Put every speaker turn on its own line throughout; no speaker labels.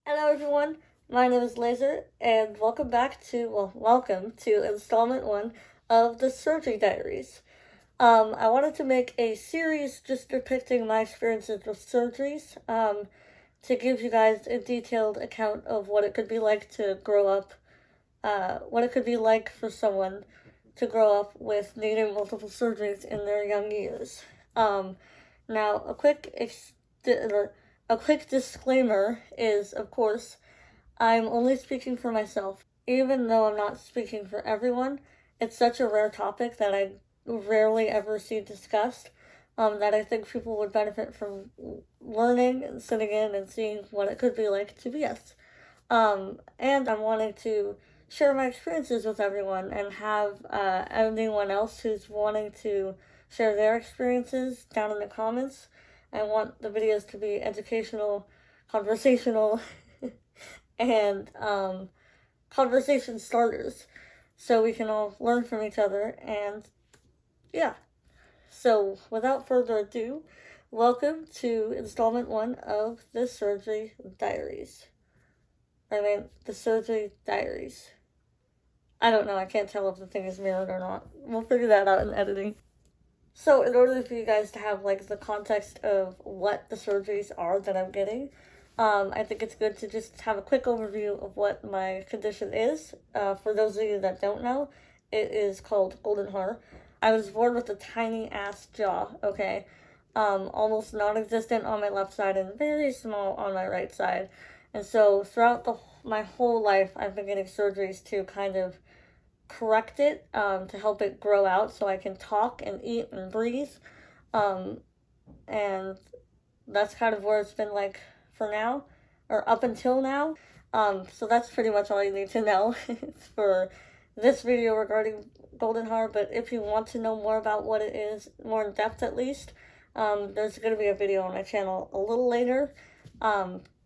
Hello everyone, my name is Laser, and welcome to installment 1 of the Surgery Diaries. I wanted to make a series just depicting my experiences with surgeries, to give you guys a detailed account of what it could be like to grow up, what it could be like for someone to grow up with needing multiple surgeries in their young years. Now, a quick disclaimer is, of course, I'm only speaking for myself. Even though I'm not speaking for everyone, it's such a rare topic that I rarely ever see discussed, that I think people would benefit from learning and sitting in and seeing what it could be like to be us. And I'm wanting to share my experiences with everyone and have anyone else who's wanting to share their experiences down in the comments. I want the videos to be educational, conversational, and conversation starters so we can all learn from each other. And yeah, so without further ado, welcome to installment 1 of the Surgery Diaries. The Surgery Diaries. I don't know, I can't tell if the thing is mirrored or not. We'll figure that out in editing. So in order for you guys to have like the context of what the surgeries are that I'm getting, I think it's good to just have a quick overview of what my condition is. For those of you that don't know, it is called Goldenhar. I was born with a tiny ass jaw, okay? Almost non-existent on my left side and very small on my right side. And so throughout my whole life, I've been getting surgeries to kind of correct it, to help it grow out so I can talk and eat and breathe. And that's kind of where it's been like for now, or up until now. So that's pretty much all you need to know for this video regarding Goldenhar. But if you want to know more about what it is, more in depth at least, there's going to be a video on my channel a little later,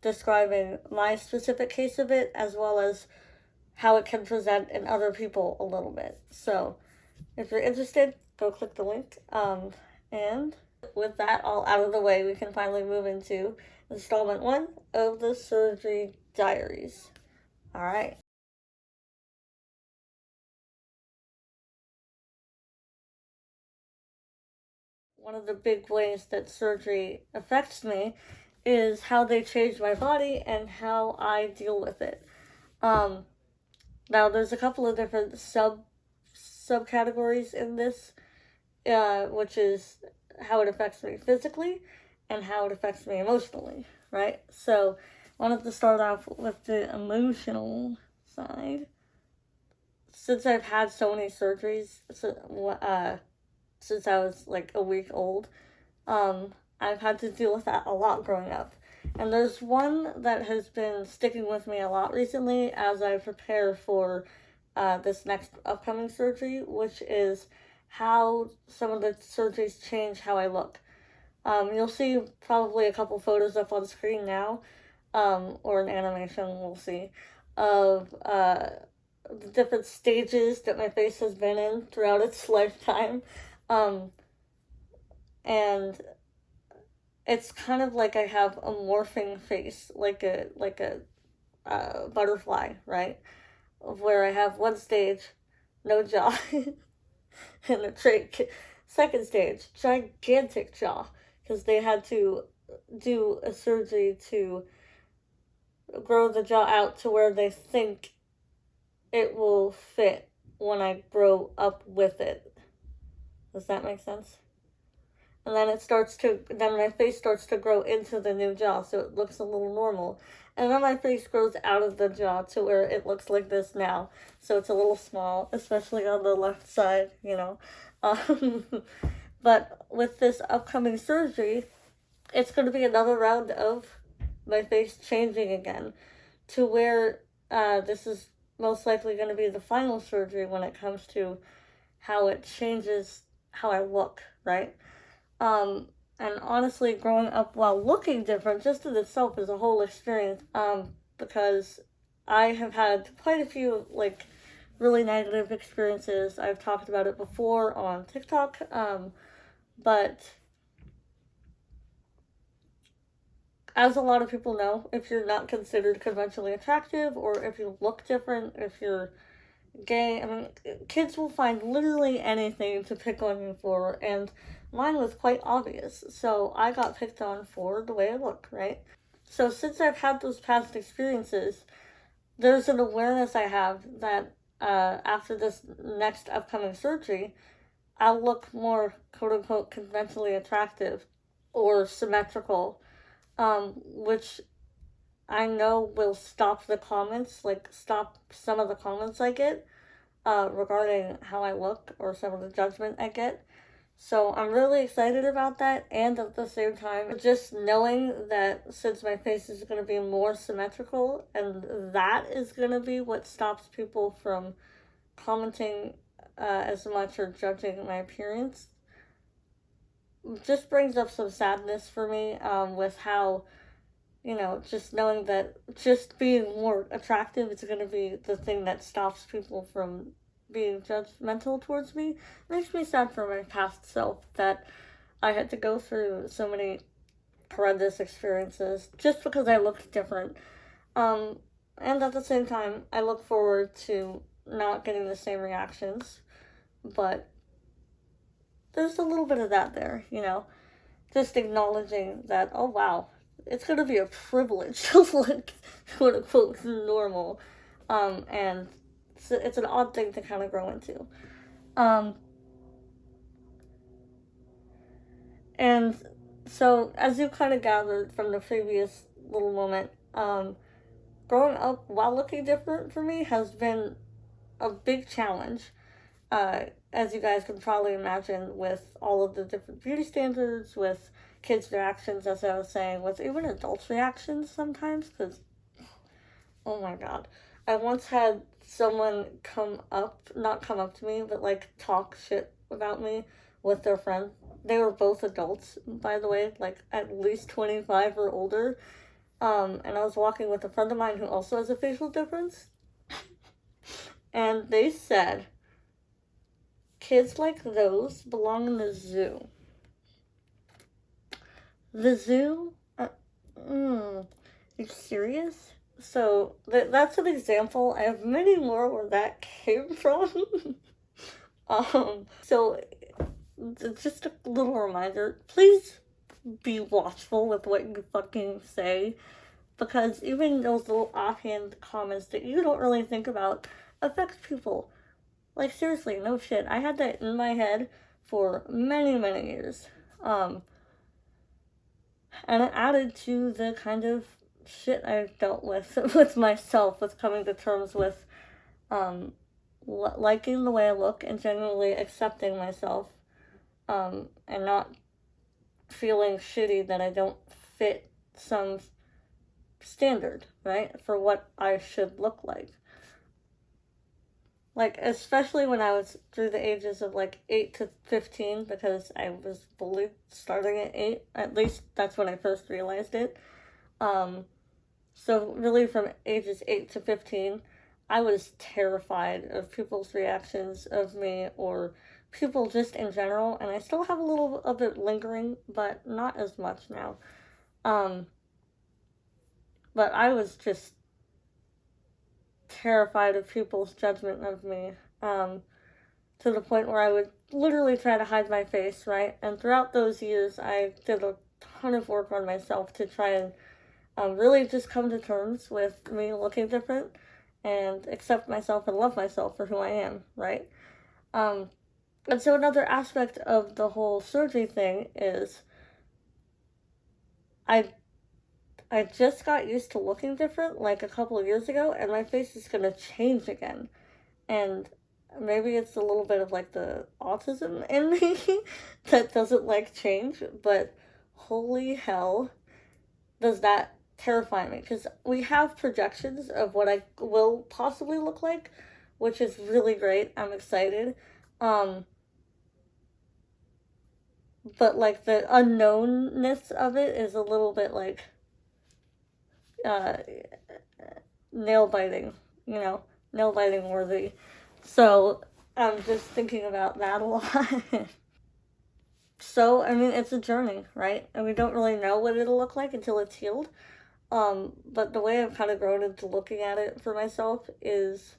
describing my specific case of it, as well as how it can present in other people a little bit. So if you're interested, go click the link. And with that all out of the way, we can finally move into installment 1 of the Surgery Diaries. Alright. One of the big ways that surgery affects me is how they change my body and how I deal with it. Now there's a couple of different subcategories in this, which is how it affects me physically and how it affects me emotionally, right? So I wanted to start off with the emotional side. Since I've had so many surgeries, since I was like a week old, I've had to deal with that a lot growing up. And there's one that has been sticking with me a lot recently as I prepare for this next upcoming surgery, which is how some of the surgeries change how I look. You'll see probably a couple photos up on the screen now, or an animation, we'll see, of the different stages that my face has been in throughout its lifetime. And it's kind of like I have a morphing face, like a butterfly, right? Where I have one stage, no jaw, and a second stage, gigantic jaw, because they had to do a surgery to grow the jaw out to where they think it will fit when I grow up with it. Does that make sense? And then then my face starts to grow into the new jaw, so it looks a little normal. And then my face grows out of the jaw to where it looks like this now. So it's a little small, especially on the left side, you know. But with this upcoming surgery, it's going to be another round of my face changing again to where this is most likely going to be the final surgery when it comes to how it changes how I look, right? And honestly, growing up while looking different just in itself is a whole experience, because I have had quite a few, like, really negative experiences. I've talked about it before on TikTok, but as a lot of people know, if you're not considered conventionally attractive, or if you look different, if you're gay, I mean, kids will find literally anything to pick on you for, and mine was quite obvious. So I got picked on for the way I look, right? So since I've had those past experiences, there's an awareness I have that after this next upcoming surgery, I'll look more quote unquote conventionally attractive or symmetrical, which I know will stop the comments, like stop some of the comments I get regarding how I look or some of the judgment I get. So I'm really excited about that, and at the same time, just knowing that since my face is going to be more symmetrical, and that is going to be what stops people from commenting as much or judging my appearance, just brings up some sadness for me with how, just knowing that just being more attractive is going to be the thing that stops people from being judgmental towards me. It makes me sad for my past self that I had to go through so many horrendous experiences just because I looked different. And at the same time, I look forward to not getting the same reactions, but there's a little bit of that there, just acknowledging that, oh wow, it's going to be a privilege to look quote unquote normal, and it's an odd thing to kind of grow into. And so, as you kind of gathered from the previous little moment, growing up while looking different for me has been a big challenge. As you guys can probably imagine, with all of the different beauty standards, with kids' reactions, as I was saying, with even adults' reactions sometimes, because, oh my god. I once had someone not come up to me, but like talk shit about me with their friend. They were both adults, by the way, like at least 25 or older. And I was walking with a friend of mine who also has a facial difference. And they said, kids like those belong in the zoo. The zoo? Are you serious? So that's an example. I have many more where that came from. So just a little reminder, please be watchful with what you fucking say, because even those little offhand comments that you don't really think about affect people. Like, seriously, no shit. I had that in my head for many, many years. And it added to the kind of shit I've dealt with myself, with coming to terms with liking the way I look and genuinely accepting myself, and not feeling shitty that I don't fit some standard, right, for what I should look like. Like, especially when I was through the ages of, 8 to 15, because I was bullied starting at 8. At least that's when I first realized it. So really from ages 8 to 15, I was terrified of people's reactions of me, or people just in general, and I still have a little of it lingering, but not as much now. But I was just terrified of people's judgment of me, to the point where I would literally try to hide my face, right? And throughout those years, I did a ton of work on myself to try and really just come to terms with me looking different and accept myself and love myself for who I am, right? And so another aspect of the whole surgery thing is I just got used to looking different like a couple of years ago, and my face is gonna change again. And maybe it's a little bit of like the autism in me that doesn't like change, but holy hell, does that terrify me, because we have projections of what I will possibly look like, which is really great. I'm excited. But like the unknownness of it is a little bit like uh nail biting, nail biting worthy. So I'm just thinking about that a lot. So, I mean, it's a journey, right? And we don't really know what it'll look like until it's healed. But the way I've kind of grown into looking at it for myself is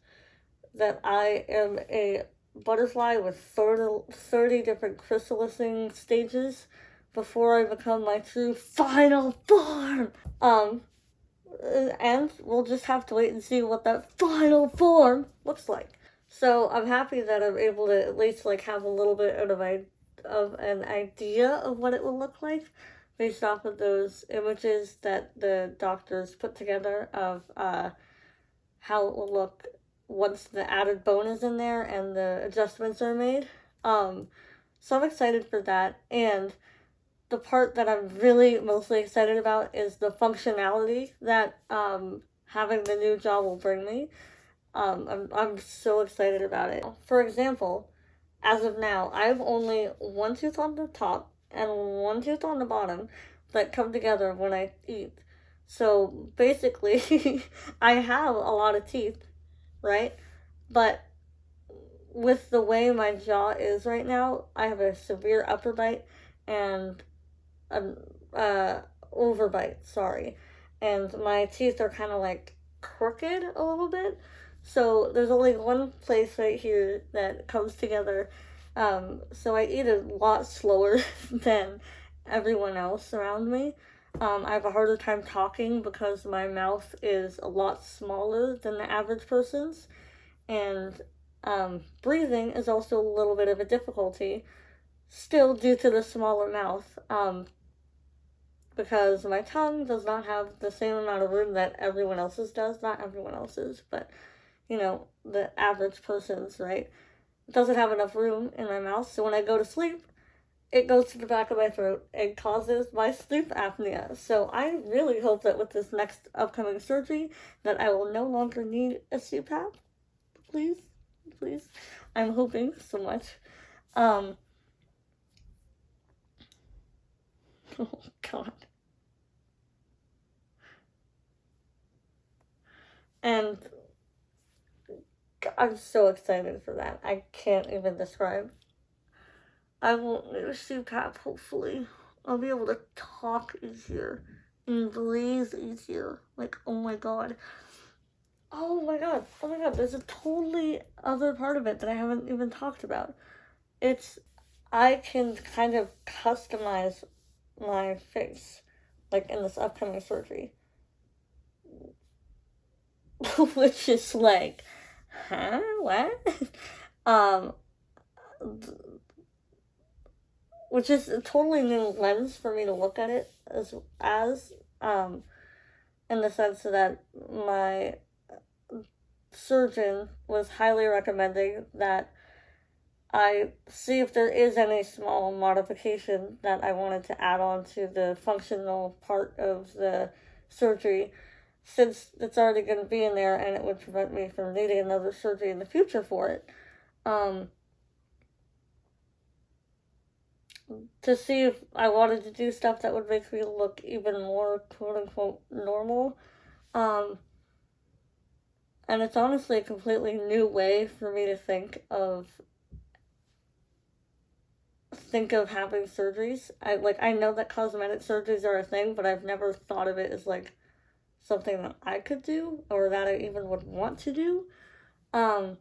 that I am a butterfly with 30 different chrysalising stages before I become my true final form. And we'll just have to wait and see what that final form looks like. So I'm happy that I'm able to at least like have a little bit of an idea of what it will look like based off of those images that the doctors put together of how it will look once the added bone is in there and the adjustments are made. So I'm excited for that. And the part that I'm really mostly excited about is the functionality that having the new jaw will bring me. I'm so excited about it. For example, as of now, I have only one tooth on the top and one tooth on the bottom that come together when I eat. So basically, I have a lot of teeth, right? But with the way my jaw is right now, I have a severe upper bite and an overbite, sorry. And my teeth are kind of like crooked a little bit. So there's only one place right here that comes together. So I eat a lot slower than everyone else around me. I have a harder time talking because my mouth is a lot smaller than the average person's. And breathing is also a little bit of a difficulty, still due to the smaller mouth. Because my tongue does not have the same amount of room that everyone else's does. Not everyone else's, but, you know, the average person's, right? It doesn't have enough room in my mouth, so when I go to sleep, it goes to the back of my throat and causes my sleep apnea. So I really hope that with this next upcoming surgery that I will no longer need a CPAP. Please, please. I'm hoping so much. Oh God. And I'm so excited for that. I can't even describe. I won't need a CPAP, hopefully. I'll be able to talk easier and breathe easier. Like, oh my god. Oh my god. Oh my god. There's a totally other part of it that I haven't even talked about. It's, I can kind of customize my face, like in this upcoming surgery. Which is like, huh? What? um, which is a totally new lens for me to look at it as in the sense that my surgeon was highly recommending that I see if there is any small modification that I wanted to add on to the functional part of the surgery, since it's already going to be in there and it would prevent me from needing another surgery in the future for it. To see if I wanted to do stuff that would make me look even more quote-unquote normal. And it's honestly a completely new way for me to think of having surgeries. I know that cosmetic surgeries are a thing, but I've never thought of it as like something that I could do or that I even would want to do. And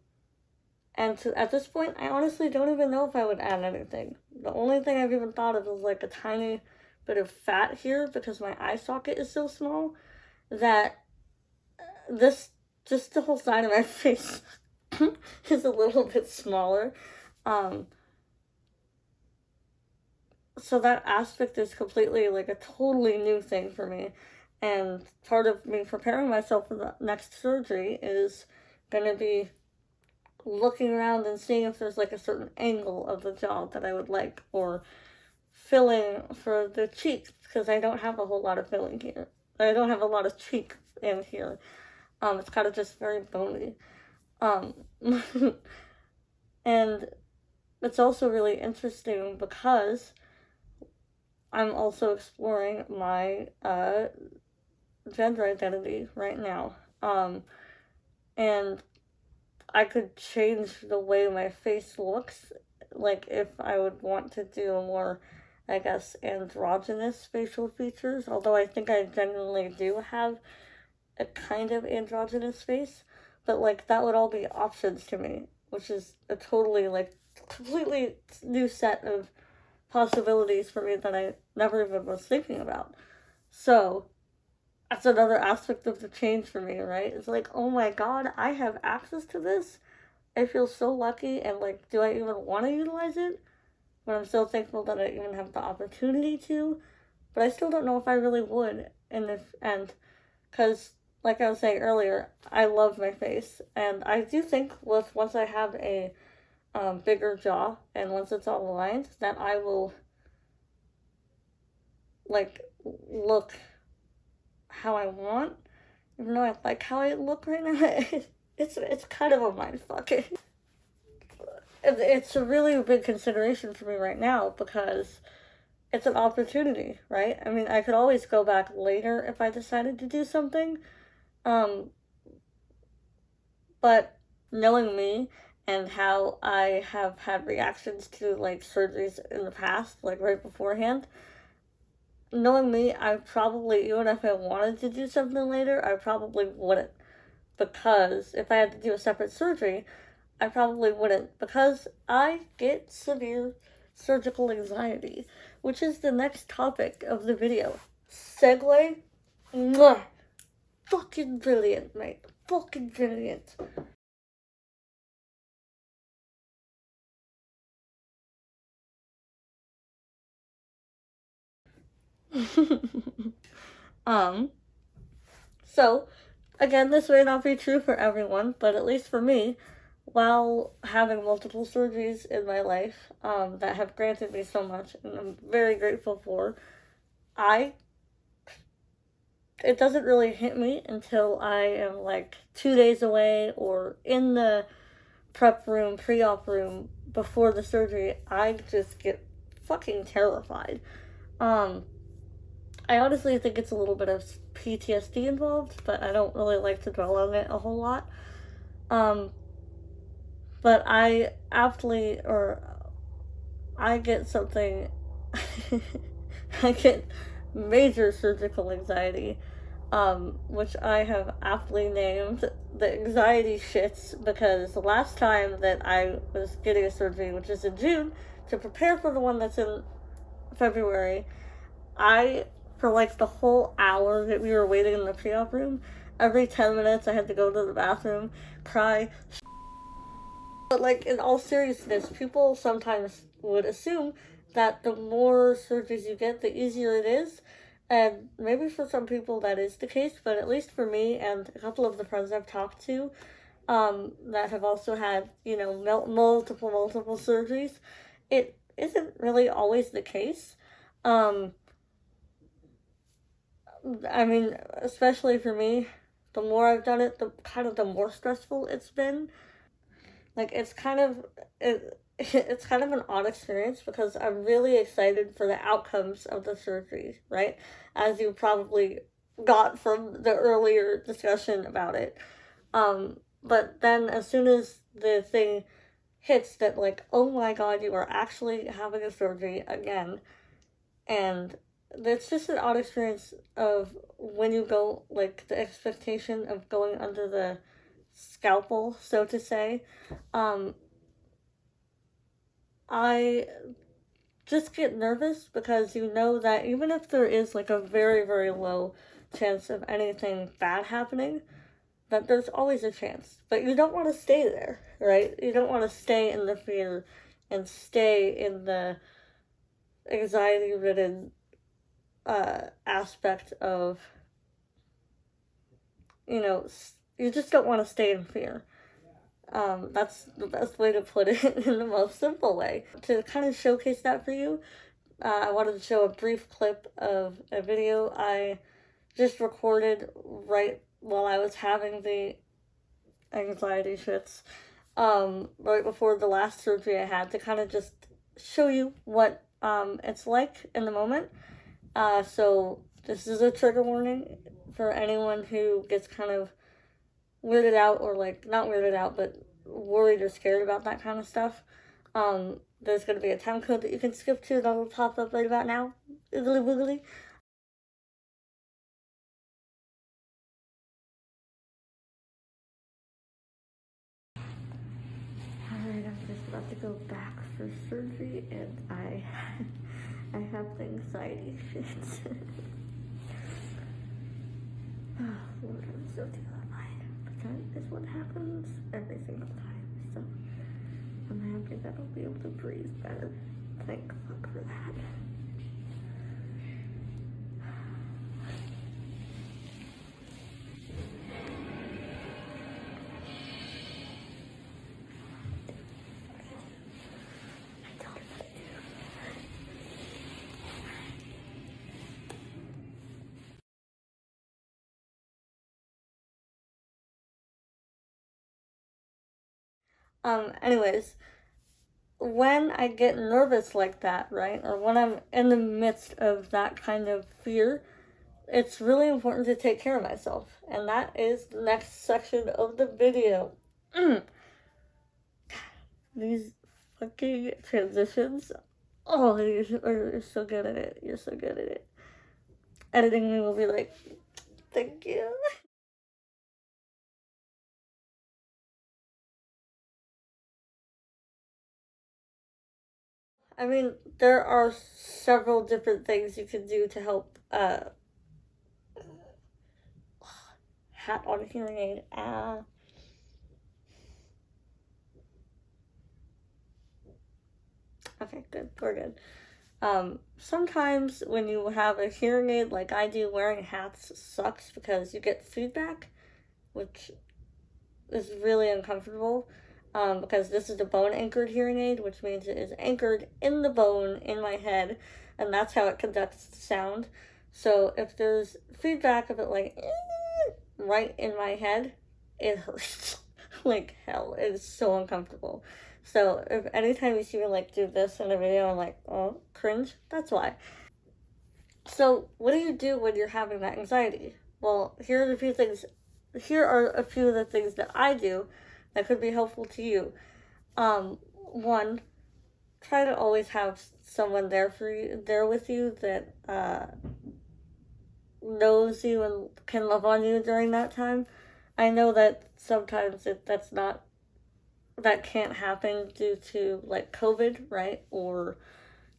at this point, I honestly don't even know if I would add anything. The only thing I've even thought of is like a tiny bit of fat here because my eye socket is so small that just the whole side of my face is a little bit smaller. So that aspect is completely like a totally new thing for me. And part of me preparing myself for the next surgery is going to be looking around and seeing if there's like a certain angle of the jaw that I would like, or filling for the cheeks, because I don't have a whole lot of filling here. I don't have a lot of cheek in here. It's kind of just very bony. And it's also really interesting because I'm also exploring my gender identity right now. And I could change the way my face looks like, if I would want to do a more, I guess, androgynous facial features, although I think I genuinely do have a kind of androgynous face, but, like, that would all be options to me, which is a totally, like, completely new set of possibilities for me that I never even was thinking about. So, that's another aspect of the change for me, right? It's like, oh my god, I have access to this. I feel so lucky, and, like, do I even want to utilize it? But I'm so thankful that I even have the opportunity to. But I still don't know if I really would in the end. Because, like I was saying earlier, I love my face. And I do think once I have a bigger jaw, and once it's all aligned, that I will, like, look how I want. Even though I like how I look right now, it's kind of a mindfuck. It's a really big consideration for me right now because it's an opportunity, right? I mean, I could always go back later if I decided to do something. But knowing me and how I have had reactions to, like, surgeries in the past, like, right beforehand, knowing me, I probably, even if I wanted to do something later, I probably wouldn't. Because if I had to do a separate surgery, I probably wouldn't. Because I get severe surgical anxiety, which is the next topic of the video. Segue? Mwah! Fucking brilliant, mate. Fucking brilliant. um, so, again, this may not be true for everyone, but at least for me, while having multiple surgeries in my life, that have granted me so much, and I'm very grateful for, it doesn't really hit me until I am, like, 2 days away or in the prep room, pre-op room before the surgery. I just get fucking terrified. I honestly think it's a little bit of PTSD involved, but I don't really like to dwell on it a whole lot. But I get something, I get major surgical anxiety, which I have aptly named the anxiety shits, because the last time that I was getting a surgery, which is in June, to prepare for the one that's in February, for like the whole hour that we were waiting in the pre-op room, every 10 minutes I had to go to the bathroom, cry. But, like, in all seriousness, people sometimes would assume that the more surgeries you get, the easier it is. And maybe for some people that is the case, but at least for me and a couple of the friends I've talked to, that have also had, multiple surgeries, it isn't really always the case. I mean, especially for me, the more I've done it, the more stressful it's been. Like, it's kind of an odd experience because I'm really excited for the outcomes of the surgery, right? As you probably got from the earlier discussion about it. But then as soon as the thing hits that, like, oh my god, you are actually having a surgery again, and it's just an odd experience of when you go, like, the expectation of going under the scalpel, so to say. I just get nervous because you know that even if there is, like, a very, very low chance of anything bad happening, that there's always a chance. But you don't want to stay there, right? You don't want to stay in the fear and stay in the anxiety-ridden aspect of, you just don't want to stay in fear. That's the best way to put it in the most simple way. To kind of showcase that for you, I wanted to show a brief clip of a video I just recorded right while I was having the anxiety shits, right before the last surgery I had, to kind of just show you what it's like in the moment. So this is a trigger warning for anyone who gets kind of weirded out, or, like, not weirded out, but worried or scared about that kind of stuff. There's going to be a time code that you can skip to that will pop up right about now. Oogly boogly. Alright, I'm just about to go back for surgery, and I have the anxiety fits. Oh, Lord, I'm so terrified. But that is what happens every single time, so I'm happy that I'll be able to breathe better. Thank fuck for that. Anyways, when I get nervous like that, right, or when I'm in the midst of that kind of fear, it's really important to take care of myself. And that is the next section of the video. These fucking transitions. Oh, you're so good at it. You're so good at it. Editing me will be like, thank you. I mean, there are several different things you can do to help hat on hearing aid. Okay, good. We're good. Sometimes when you have a hearing aid like I do, wearing hats sucks because you get feedback, which is really uncomfortable. Because this is a bone anchored hearing aid, which means it is anchored in the bone in my head, and that's how it conducts sound. So if there's feedback of it like right in my head, it hurts like hell. It is so uncomfortable. So if anytime you see me like do this in a video, I'm like, oh, cringe, that's why. So what do you do when you're having that anxiety? Well, here are a few of the things that I do that could be helpful to you. One, try to always have someone there with you that knows you and can love on you during that time. I know that sometimes that can't happen due to like COVID, right? Or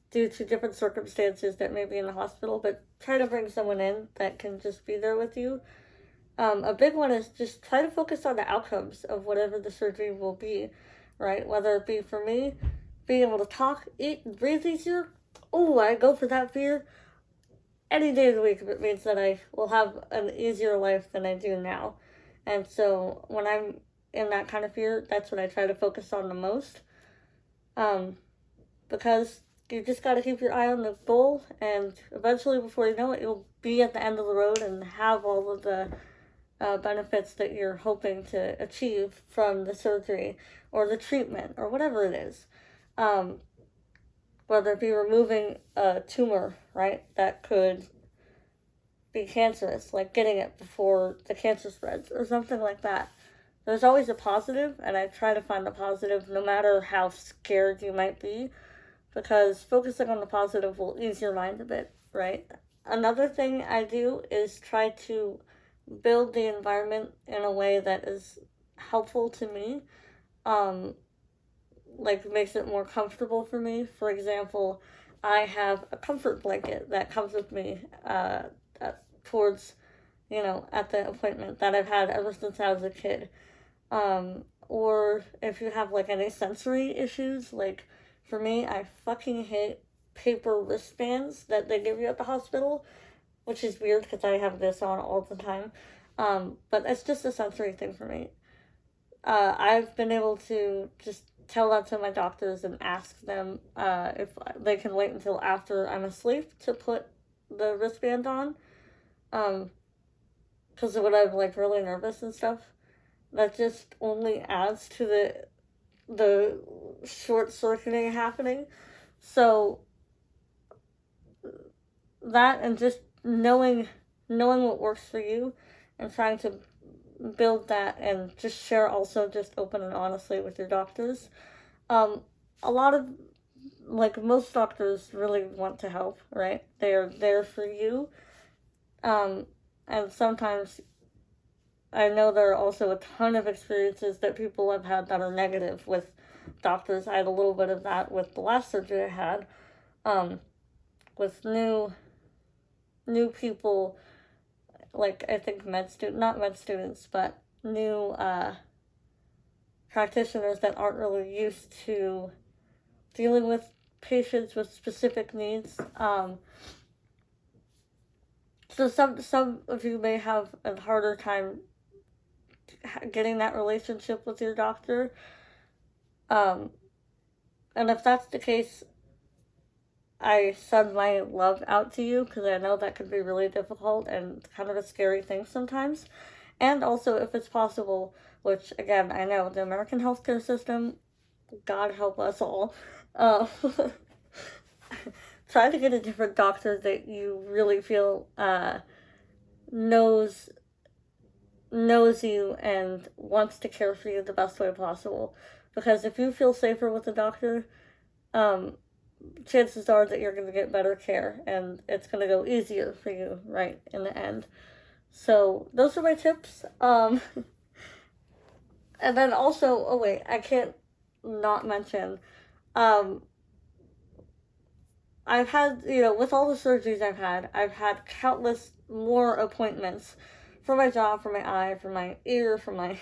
due to different circumstances that may be in the hospital, but try to bring someone in that can just be there with you. A big one is just try to focus on the outcomes of whatever the surgery will be, right? Whether it be for me, being able to talk, eat, and breathe easier. Oh, I go for that fear any day of the week if it means that I will have an easier life than I do now. And so when I'm in that kind of fear, that's what I try to focus on the most. Because you just got to keep your eye on the goal, and eventually, before you know it, you'll be at the end of the road and have all of the benefits that you're hoping to achieve from the surgery or the treatment or whatever it is. Whether it be removing a tumor, right, that could be cancerous, like getting it before the cancer spreads or something like that. There's always a positive, and I try to find the positive no matter how scared you might be, because focusing on the positive will ease your mind a bit, right? Another thing I do is try to build the environment in a way that is helpful to me, like makes it more comfortable for me. For example, I have a comfort blanket that comes with me towards, at the appointment that I've had ever since I was a kid. Or if you have like any sensory issues, like for me, I fucking hate paper wristbands that they give you at the hospital, which is weird because I have this on all the time. But it's just a sensory thing for me. I've been able to just tell that to my doctors and ask them if they can wait until after I'm asleep to put the wristband on. Because when I'm like really nervous and stuff, that just only adds to the short circuiting happening. So that, and just knowing what works for you and trying to build that, and just share also just open and honestly with your doctors. a lot of, like, most doctors really want to help, right? They are there for you. And sometimes I know there are also a ton of experiences that people have had that are negative with doctors. I had a little bit of that with the last surgery I had, with new people, like, I think not med students, but new practitioners that aren't really used to dealing with patients with specific needs. So some of you may have a harder time getting that relationship with your doctor. And if that's the case, I send my love out to you, because I know that could be really difficult and kind of a scary thing sometimes. And also, if it's possible, which, again, I know the American healthcare system, God help us all, try to get a different doctor that you really feel knows you and wants to care for you the best way possible. Because if you feel safer with a doctor, chances are that you're going to get better care and it's going to go easier for you, right, in the end. So those are my tips. And then also, oh wait, I can't not mention, I've had, with all the surgeries I've had countless more appointments for my jaw, for my eye, for my ear, for my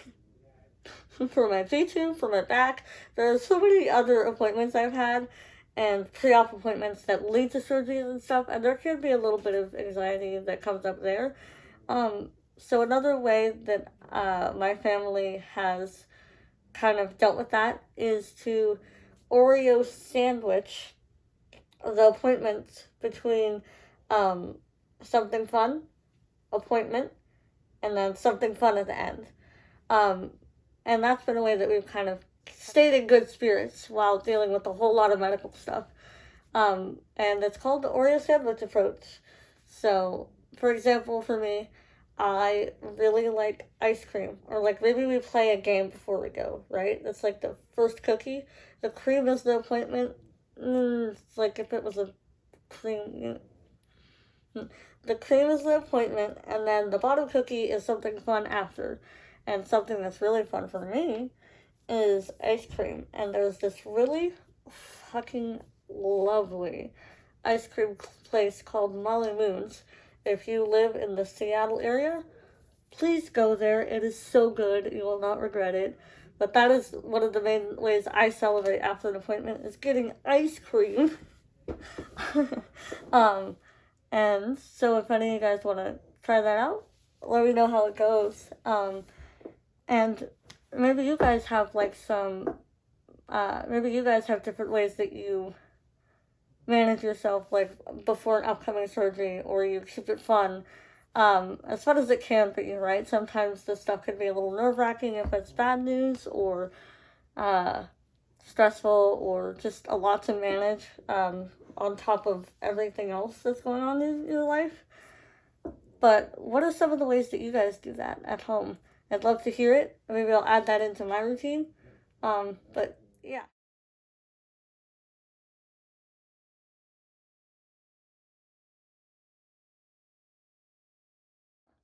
for my V2, for my back. There are so many other appointments I've had, and pre-op appointments that lead to surgeries and stuff, and there can be a little bit of anxiety that comes up there. So another way that my family has kind of dealt with that is to Oreo sandwich the appointment between something fun, appointment, and then something fun at the end. And that's been a way that we've kind of stayed in good spirits while dealing with a whole lot of medical stuff. And it's called the Oreo sandwich approach. So, for example, for me, I really like ice cream. Or, like, maybe we play a game before we go, right? It's like the first cookie. The cream is the appointment. It's like if it was a cream. The cream is the appointment, and then the bottom cookie is something fun after. And something that's really fun for me is ice cream. And there's this really fucking lovely ice cream place called Molly Moon's. If you live in the Seattle area, please go there. It is so good. You will not regret it. But that is one of the main ways I celebrate after an appointment, is getting ice cream. And so if any of you guys want to try that out, let me know how it goes. And maybe you guys have like maybe you guys have different ways that you manage yourself, like before an upcoming surgery, or you keep it as fun as it can for you, right? Sometimes this stuff can be a little nerve-wracking if it's bad news, or stressful, or just a lot to manage on top of everything else that's going on in your life. But what are some of the ways that you guys do that at home? I'd love to hear it. Maybe I'll add that into my routine. But yeah.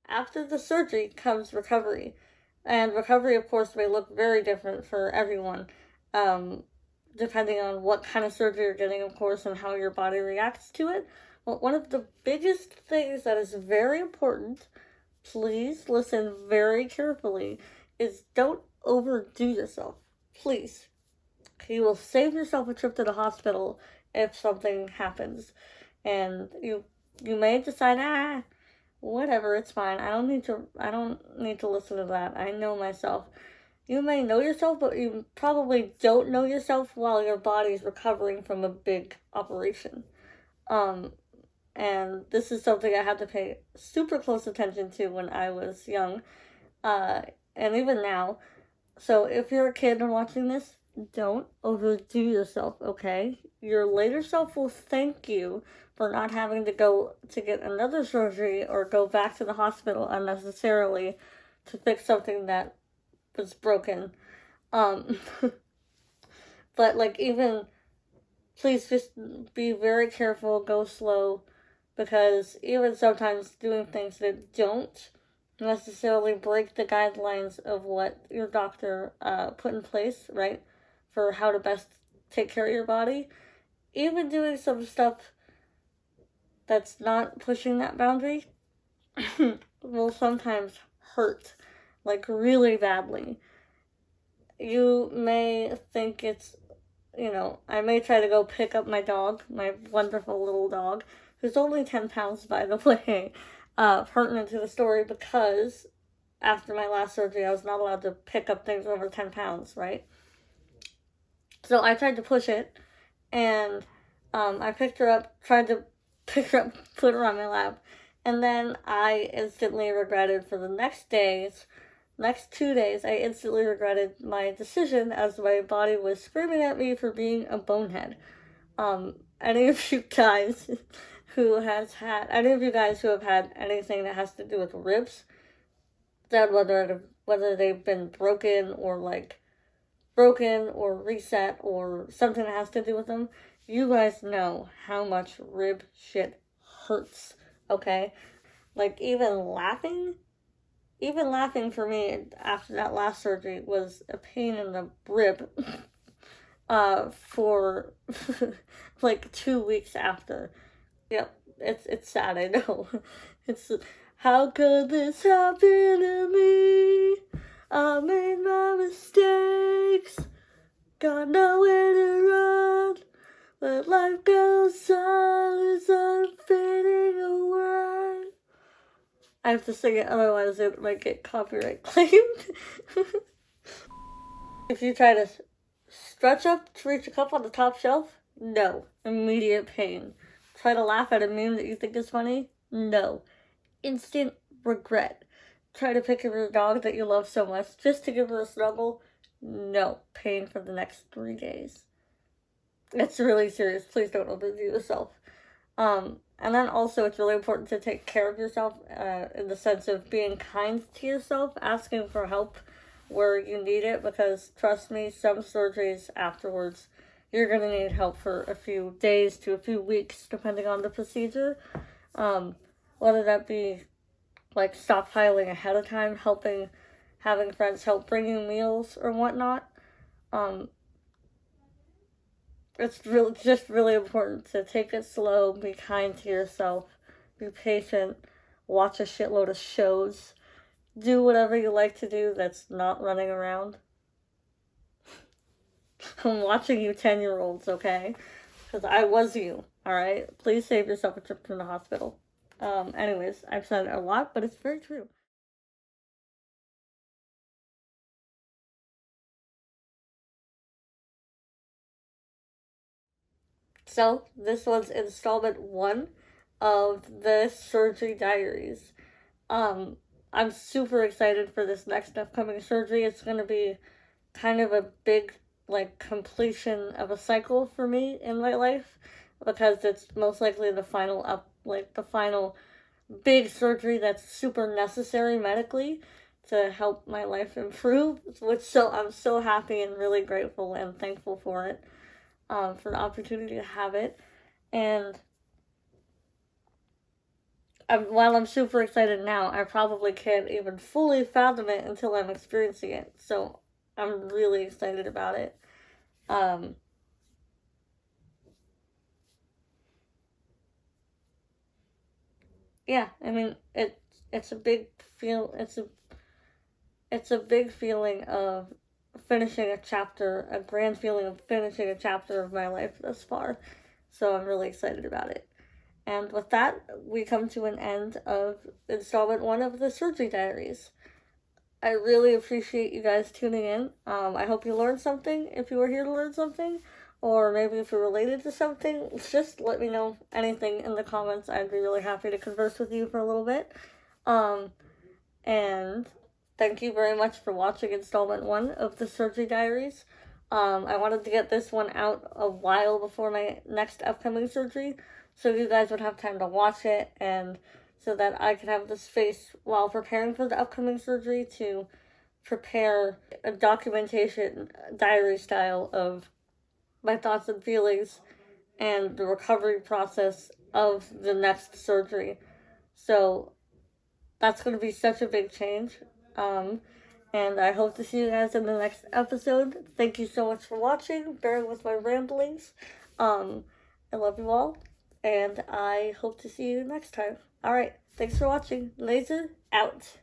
After the surgery comes recovery. And recovery, of course, may look very different for everyone, depending on what kind of surgery you're getting, of course, and how your body reacts to it. But one of the biggest things that is very important, please listen very carefully, is don't overdo yourself. Please. You will save yourself a trip to the hospital if something happens. And you may decide, whatever, it's fine. I don't need to listen to that. I know myself. You may know yourself, but you probably don't know yourself while your body's recovering from a big operation. And this is something I had to pay super close attention to when I was young, and even now. So if you're a kid and watching this, don't overdo yourself, okay? Your later self will thank you for not having to go to get another surgery or go back to the hospital unnecessarily to fix something that was broken. But, like, even, please just be very careful, go slow, because even sometimes doing things that don't necessarily break the guidelines of what your doctor put in place, right, for how to best take care of your body, even doing some stuff that's not pushing that boundary will sometimes hurt, like, really badly. You may think it's, I may try to go pick up my dog, my wonderful little dog, who's only 10 pounds, by the way, pertinent to the story, because after my last surgery, I was not allowed to pick up things over 10 pounds, right? So I tried to push it, and I picked her up, tried to pick her up, put her on my lap, and then I instantly regretted for the next 2 days, I instantly regretted my decision as my body was screaming at me for being a bonehead. Any of you guys who have had anything that has to do with ribs, that whether they've been broken or reset or something that has to do with them, you guys know how much rib shit hurts, okay? Like, even laughing for me after that last surgery was a pain in the rib for like 2 weeks after. Yep, it's sad, I know. It's, how could this happen to me? I made my mistakes, got nowhere to run, but life goes on as I'm fading away. I have to sing it, otherwise it might get copyright claimed. If you try to stretch up to reach a cup on the top shelf, no. Immediate pain. Try to laugh at a meme that you think is funny, no. Instant regret. Try to pick up your dog that you love so much just to give her a snuggle, no. Pain for the next 3 days. It's really serious. Please don't overdo yourself. And then also it's really important to take care of yourself in the sense of being kind to yourself, asking for help where you need it, because trust me, some surgeries afterwards, you're going to need help for a few days to a few weeks, depending on the procedure. Whether that be like stockpiling ahead of time, having friends help bring you meals or whatnot. It's just really important to take it slow, be kind to yourself, be patient, watch a shitload of shows, do whatever you like to do that's not running around. I'm watching you 10-year-olds, okay? Because I was you, alright? Please save yourself a trip to the hospital. Anyways, I've said it a lot, but it's very true. So, this was installment 1 of the Surgery Diaries. I'm super excited for this next upcoming surgery. It's going to be kind of a big, like, completion of a cycle for me in my life, because it's most likely the final big surgery that's super necessary medically to help my life improve, I'm so happy and really grateful and thankful for it, for the opportunity to have it. And while I'm super excited now, I probably can't even fully fathom it until I'm experiencing it. So I'm really excited about it. Yeah, I mean, it's a big it's a big feeling of finishing a chapter, a grand feeling of finishing a chapter of my life thus far. So I'm really excited about it. And with that, we come to an end of installment 1 of the Surgery Diaries. I really appreciate you guys tuning in. I hope you learned something, if you were here to learn something, or maybe if you're related to something, just let me know anything in the comments. I'd be really happy to converse with you for a little bit. And thank you very much for watching installment 1 of the Surgery Diaries. I wanted to get this one out a while before my next upcoming surgery, so you guys would have time to watch it, and so that I could have the space while preparing for the upcoming surgery to prepare a documentation, diary style of my thoughts and feelings and the recovery process of the next surgery. So that's going to be such a big change. And I hope to see you guys in the next episode. Thank you so much for watching, bearing with my ramblings. I love you all, and I hope to see you next time. Alright, thanks for watching. Laser out.